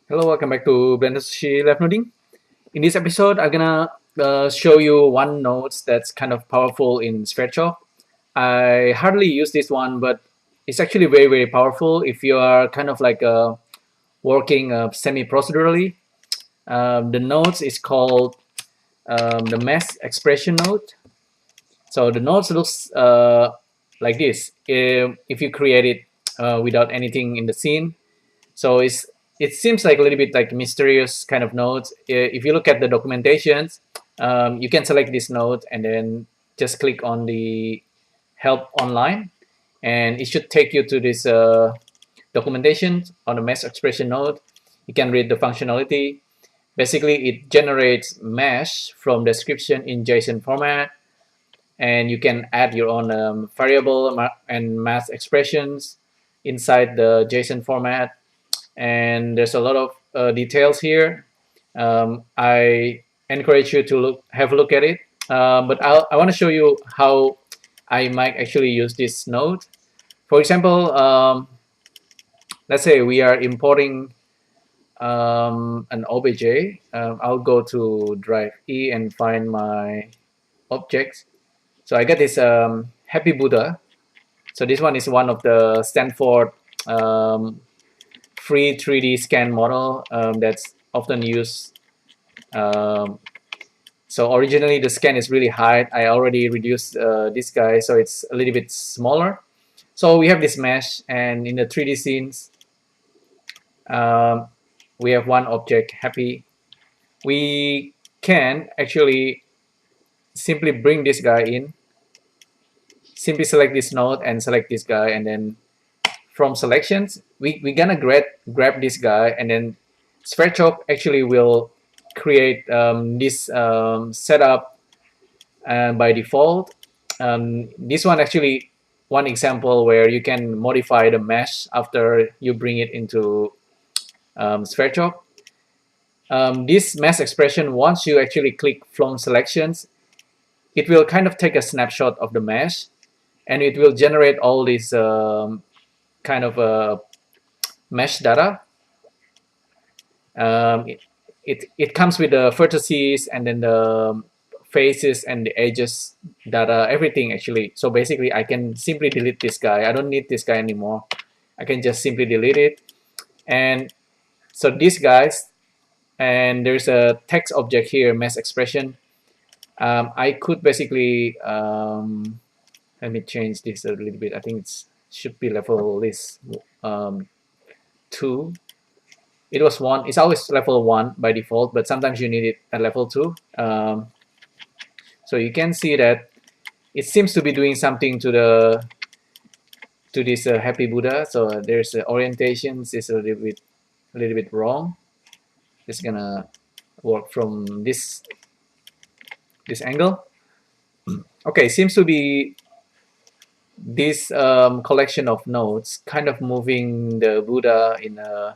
Hello, welcome back to Blender Sushi LiveNoding. In this episode, I'm gonna show you one node that's kind of powerful in Sverchok. I hardly use this one, but it's actually very powerful if you are kind of like working semi-procedurally. The node is called the mesh expression node. So the node looks like this. If you create it without anything in the scene, so it seems like a little bit like mysterious kind of nodes. If you look at the documentations, you can select this node and then just click on the help online, and it should take you to this documentation on the mesh expression node. You can read the functionality. Basically, it generates mesh from description in JSON format, and you can add your own variable and math expressions inside the JSON format, and there's a lot of details here. I encourage you to have a look at it. But I want to show you how I might actually use this node. For example, let's say we are importing an obj. I'll go to drive E and find my objects. So I got this Happy Buddha. So this one is one of the Stanford free 3D scan model that's often used. So originally the scan is really high. I already reduced this guy, so it's a little bit smaller. So we have this mesh, and in the 3D scenes, we have one object, Happy. We can actually simply bring this guy in, simply select this node and select this guy, and then from selections, we're gonna grab this guy, and then Sverchok actually will create this setup by default. This one actually one example where you can modify the mesh after you bring it into Sverchok. This mesh expression, once you actually click from selections, it will kind of take a snapshot of the mesh, and it will generate all these kind of mesh data. It comes with the vertices and then the faces and the edges data, everything actually. So basically, I can simply delete this guy. I don't need this guy anymore. I can just simply delete it. And so these guys, and there's a text object here, mesh expression. I could basically let me change this a little bit. I think it should be level list 2. It was 1. It's always level 1 by default, but sometimes you need it at level 2. So you can see that it seems to be doing something to this Happy Buddha. So there's orientations is a little bit wrong. It's gonna work from this angle. Okay, seems to be this collection of nodes kind of moving the Buddha in a,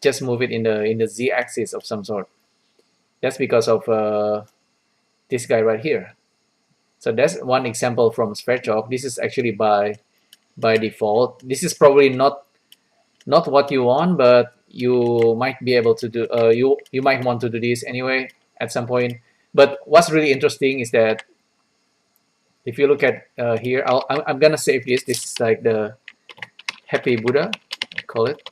just move it in the z-axis of some sort. That's because of this guy right here. So that's one example from Sverchok. This is actually by default. This is probably not what you want, but you might be able to do. You might want to do this anyway at some point. But what's really interesting is that if you look at here, I'm gonna save this. This is like the Happy Buddha, I call it.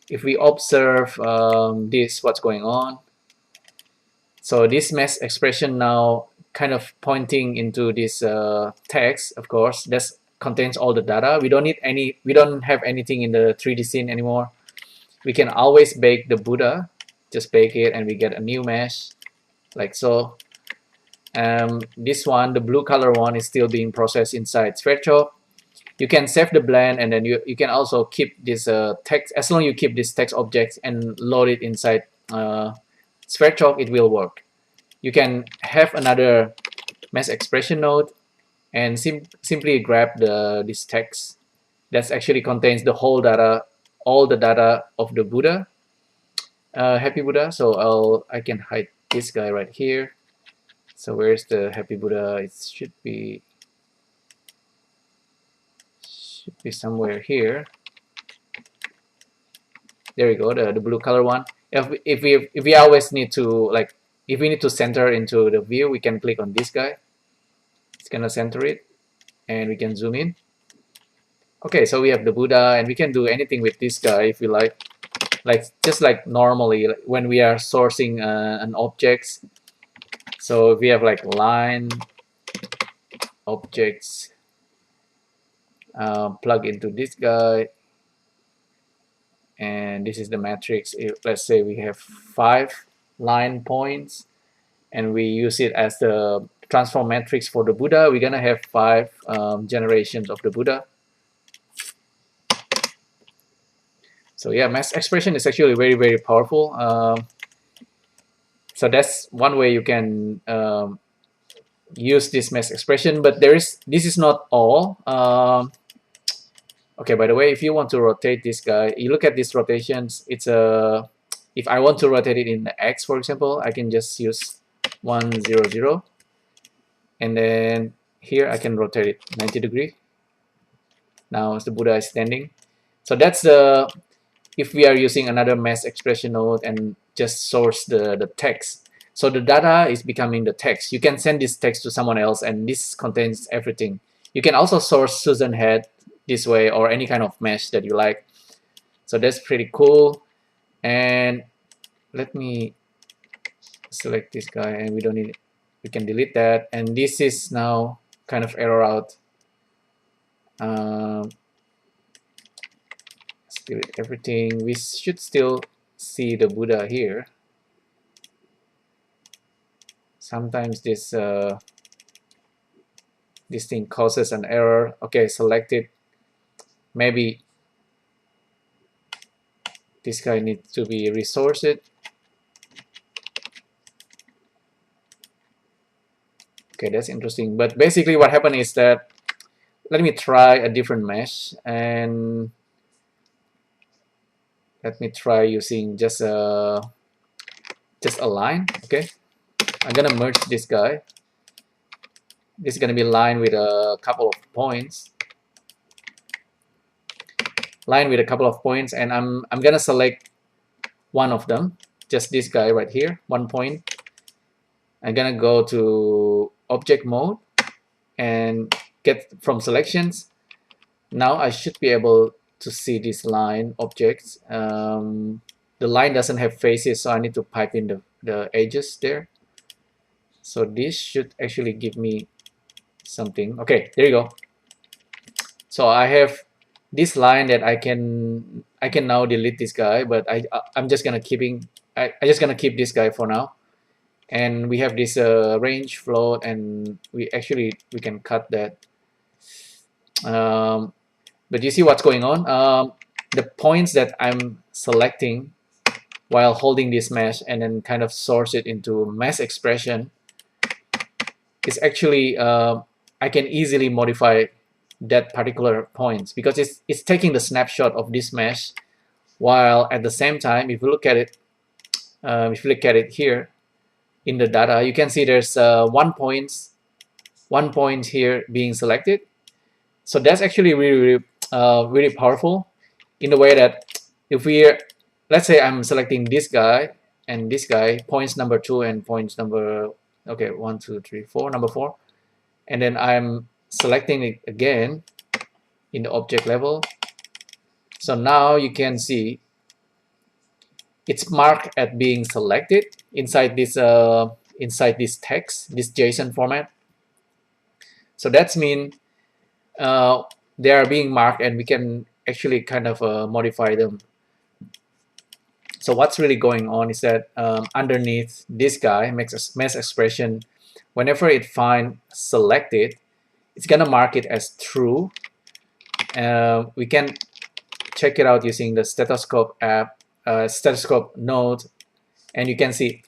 If we observe this, what's going on? So this mesh expression now kind of pointing into this text, of course, that contains all the data. We don't have anything in the 3D scene anymore. We can always bake the Buddha, just bake it, and we get a new mesh, like so. This one, the blue color one, is still being processed inside Sverchok. You can save the blend, and then you can also keep this text. As long as you keep this text object and load it inside Sverchok, it will work. You can have another mesh expression node and simply grab this text that actually contains the whole data, all the data of the Buddha, Happy Buddha. So I can hide this guy right here. So where's the Happy Buddha? It should be somewhere here. There we go, the blue color one. If we always need to, like, if we need to center into the view, we can click on this guy. It's gonna center it, and we can zoom in. Okay, so we have the Buddha, and we can do anything with this guy if we like just like normally, like when we are sourcing an objects. So we have like line objects, plug into this guy, and this is the matrix. Let's say we have 5 line points, and we use it as the transform matrix for the Buddha. We're gonna have 5 generations of the Buddha. So yeah, mass expression is actually very, very powerful. So that's one way you can use this mass expression, but this is not all. Okay, by the way, if you want to rotate this guy, you look at these rotations. It's a, if I want to rotate it in X, for example, I can just use 1, 0, 0, and then here I can rotate it 90 degrees. Now the Buddha is standing. So that's the, if we are using another mass expression node and just source the text. So the data is becoming the text. You can send this text to someone else, and this contains everything. You can also source Susan head this way, or any kind of mesh that you like. So that's pretty cool. And let me select this guy, and we don't need it. We can delete that, and this is now kind of error out. Let's delete everything. We should still see the Buddha here. Sometimes this this thing causes an error. Okay, select it. Maybe this guy needs to be resourced. Okay, that's interesting. But basically what happened is that, let me try a different mesh, and let me try using just a line. Okay, I'm gonna merge this guy. This is gonna be line with a couple of points. Line with a couple of points, and I'm gonna select one of them, just this guy right here, 1 point. I'm gonna go to object mode and get from selections. Now I should be able to see this line objects. The line doesn't have faces, so I need to pipe in the edges there. So this should actually give me something. Okay, there you go. So I have this line that I can now delete this guy, but I'm just gonna I just gonna keep this guy for now. And we have this range float, and we can cut that. But you see what's going on? The points that I'm selecting while holding this mesh and then kind of source it into mass expression is actually, I can easily modify that particular points, because it's taking the snapshot of this mesh, while at the same time, if you look at it, here in the data, you can see there's 1 point here being selected. So that's actually really really powerful, in the way that if let's say I'm selecting this guy and this guy, points number 2 and points number, okay, 1, 2, 3, 4, number 4, and then I'm selecting it again in the object level. So now you can see it's marked as being selected inside this text, this JSON format. So that's mean they are being marked, and we can actually kind of modify them. So what's really going on is that underneath this guy makes a mass expression. Whenever it finds selected, it's gonna mark it as true. We can check it out using the stethoscope app, stethoscope node, and you can see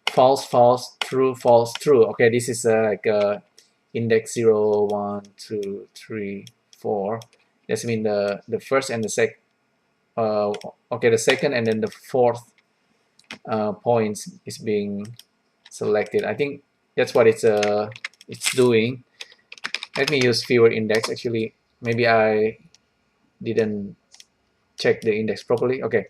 false, false, true, false, true. Okay, this is like index 0, 1, 2, 3, 4. That's mean the first and the second. Okay, the second and then the fourth points is being selected. I think that's what it's doing. Let me use fewer index. Actually, maybe I didn't check the index properly. Okay,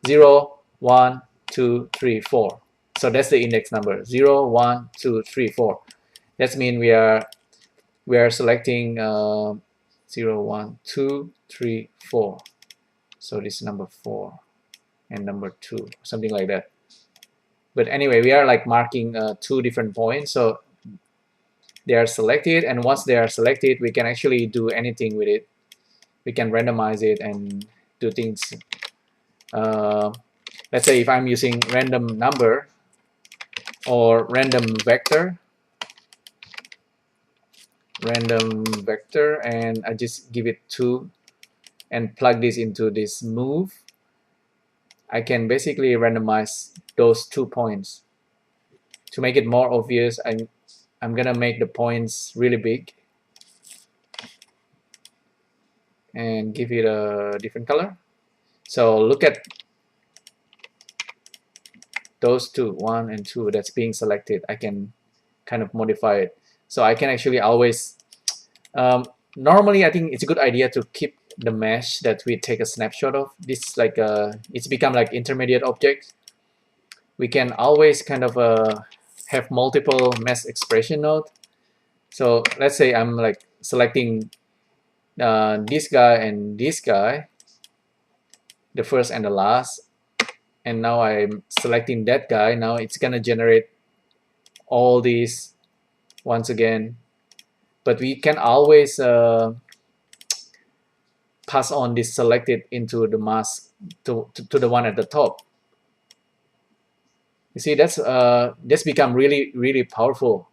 0, 1, 2, 3, 4. So that's the index number 0, 1, 2, 3, 4. That means we are selecting 0, 1, 2, 3, 4. So this is number 4 and number 2, something like that. But anyway, we are like marking 2 different points. So they are selected, and once they are selected, we can actually do anything with it. We can randomize it and do things. Let's say if I'm using random number or random vector, and I just give it 2 and plug this into this move, I can basically randomize those 2 points. To make it more obvious, I'm gonna make the points really big and give it a different color. So look at those 2, 1 and 2 that's being selected. I can kind of modify it. So I can actually always, normally I think it's a good idea to keep the mesh that we take a snapshot of. This like it's become like intermediate object. We can always kind of have multiple mesh expression node. So let's say I'm like selecting this guy and this guy, the first and the last, and now I'm selecting that guy. Now it's gonna generate all these once again, but we can always pass on this selected into the mask to the one at the top. You see, that's become really powerful.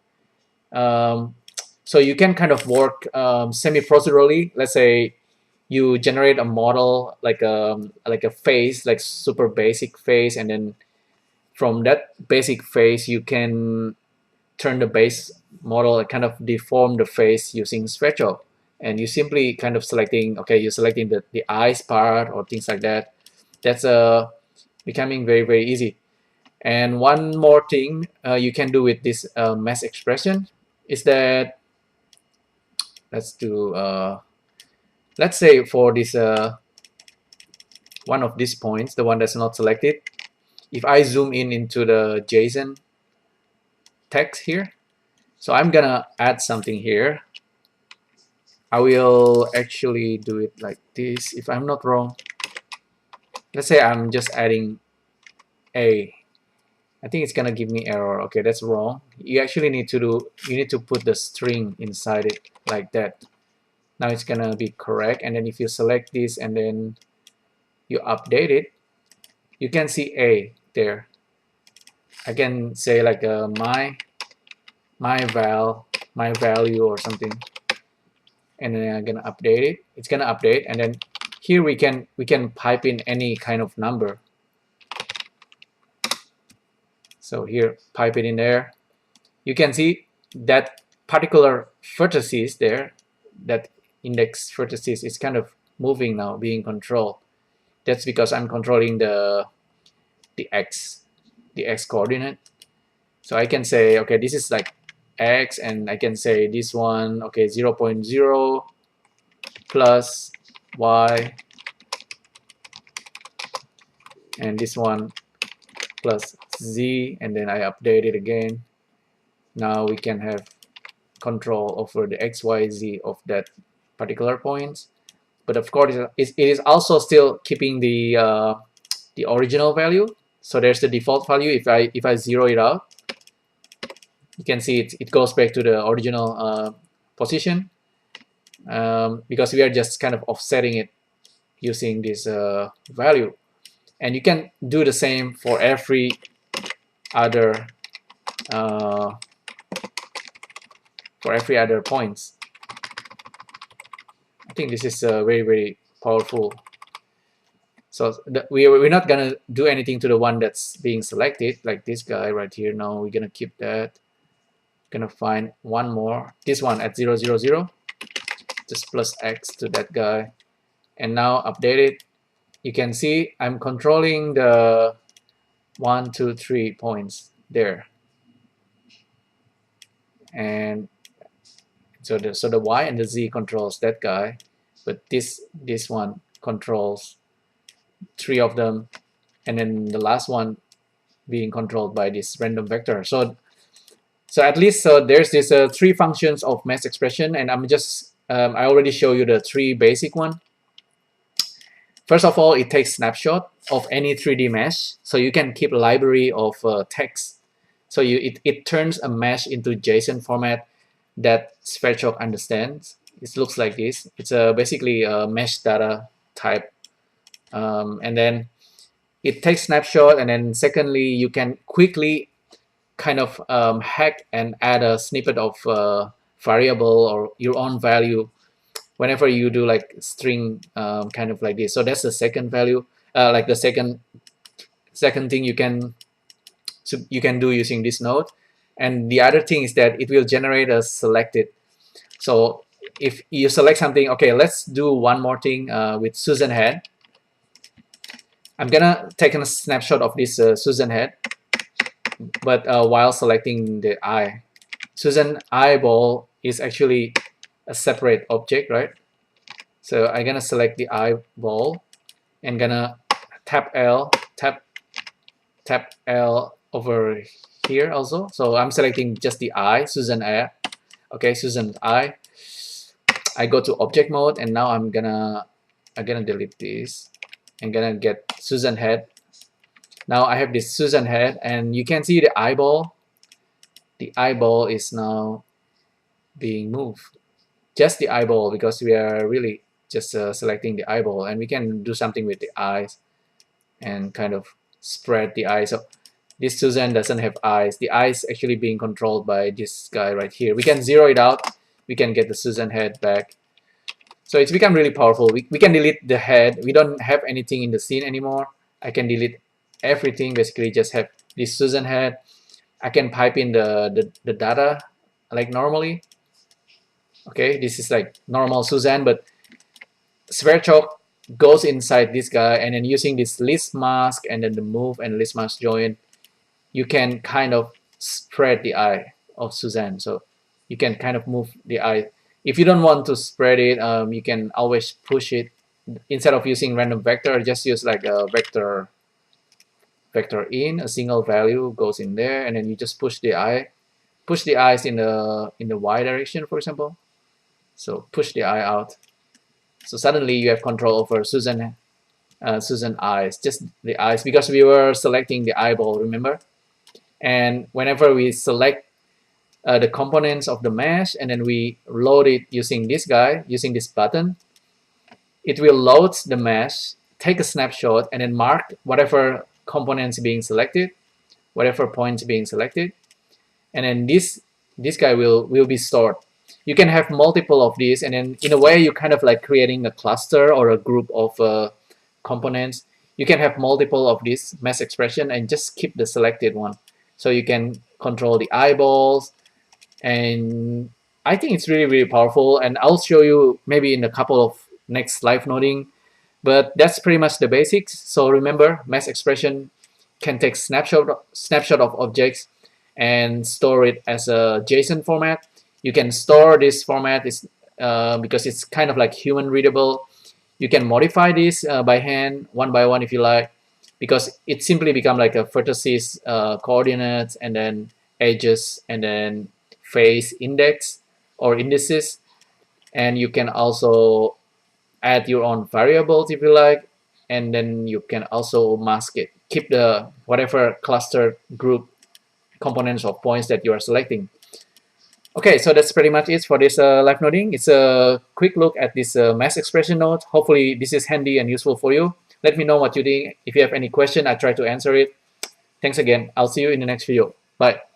So you can kind of work semi-procedurally. Let's say you generate a model like a face, like super basic face, and then from that basic face you can turn the base model and kind of deform the face using Sverchok. And you simply kind of selecting, okay, you're selecting the eyes part or things like that. That's becoming very easy. And one more thing you can do with this mesh expression is that let's do let's say for this one of these points, the one that's not selected, if I zoom in into the JSON text here, so I'm gonna add something here. I will actually do it like this if I'm not wrong. Let's say I'm just adding a. I think it's gonna give me error. Okay, that's wrong. You actually need to put the string inside it like that. Now it's gonna be correct, and then if you select this and then you update it, you can see a there. I can say like my value or something, and then I'm gonna update it. It's gonna update, and then here we can pipe in any kind of number. So here, pipe it in there. You can see that particular vertices there, that index vertices is kind of moving now, being controlled. That's because I'm controlling the x coordinate. So I can say, okay, this is like x, and I can say this one, okay, 0.0 plus y, and this one plus z, and then I update it again. Now we can have control over the x, y, z of that particular points. But of course, it is also still keeping the original value. So there's the default value. If I zero it out, you can see it goes back to the original position, because we are just kind of offsetting it using this value. And you can do the same for every other points. I think this is very powerful. So we're not gonna do anything to the one that's being selected, like this guy right here. No, we're gonna keep that. Gonna find one more, this one at 0, 0, 0, just plus x to that guy, and now update it. You can see I'm controlling the 1, 2, 3 points there, and so the y and the z controls that guy, but this one controls 3 of them, and then the last one being controlled by this random vector. So at least there's this three functions of mass expression, and I'm just I already show you the three basic one. First of all, it takes snapshot of any 3D mesh, so you can keep a library of text. So it turns a mesh into JSON format that Sverchok understands. It looks like this. It's basically a mesh data type, and then it takes snapshot, and then secondly, you can quickly kind of hack and add a snippet of variable or your own value whenever you do like string kind of like this. So that's the second value, like the second thing you can do using this node. And the other thing is that it will generate a selected. So if you select something, okay, let's do one more thing with Susan head. I'm gonna take a snapshot of this Susan head, but while selecting the eye. Susan eyeball is actually a separate object, right? So I'm gonna select the eyeball and gonna tap L, tap L over here also. So I'm selecting just the eye, Susan eye. Okay, Susan's eye. I go to object mode, and now I'm gonna delete this. I'm gonna get Susan head. Now I have this Susan head, and you can see the eyeball. The eyeball is now being moved. Just the eyeball, because we are really just selecting the eyeball, and we can do something with the eyes and kind of spread the eyes. So this Susan doesn't have eyes. The eyes actually being controlled by this guy right here. We can zero it out. We can get the Susan head back. So it's become really powerful. We can delete the head. We don't have anything in the scene anymore. I can delete everything, basically just have this Susan head. I can pipe in the data like normally. Okay, this is like normal Susan, but Sverchok goes inside this guy, and then using this list mask and then the move and list mask join, you can kind of spread the eye of Susan. So you can kind of move the eye. If you don't want to spread it, you can always push it. Instead of using random vector, just use like a vector in, a single value goes in there, and then you just push the eyes in the Y direction, for example. So push the eye out. So suddenly you have control over Susan eyes, just the eyes, because we were selecting the eyeball, remember? And whenever we select the components of the mesh, and then we load it using this guy, using this button, it will load the mesh, take a snapshot, and then mark whatever components being selected, whatever points being selected, and then this guy will be stored. You can have multiple of these, and then in a way you kind of like creating a cluster or a group of components. You can have multiple of this mesh expression and just keep the selected one. So you can control the eyeballs, and I think it's really, really powerful, and I'll show you maybe in a couple of next live noding, but that's pretty much the basics. So remember, mesh expression can take snapshot of objects and store it as a JSON format. You can store this format because it's kind of like human readable. You can modify this by hand, one by one if you like, because it simply become like a vertices, coordinates, and then edges, and then face index or indices. And you can also add your own variables if you like, and then you can also mask it, keep the whatever cluster group components of points that you are selecting. Okay, so that's pretty much it for this live noding. It's a quick look at this mesh expression node. Hopefully this is handy and useful for you. Let me know what you think. If you have any question, I try to answer it. Thanks again. I'll see you in the next video. Bye.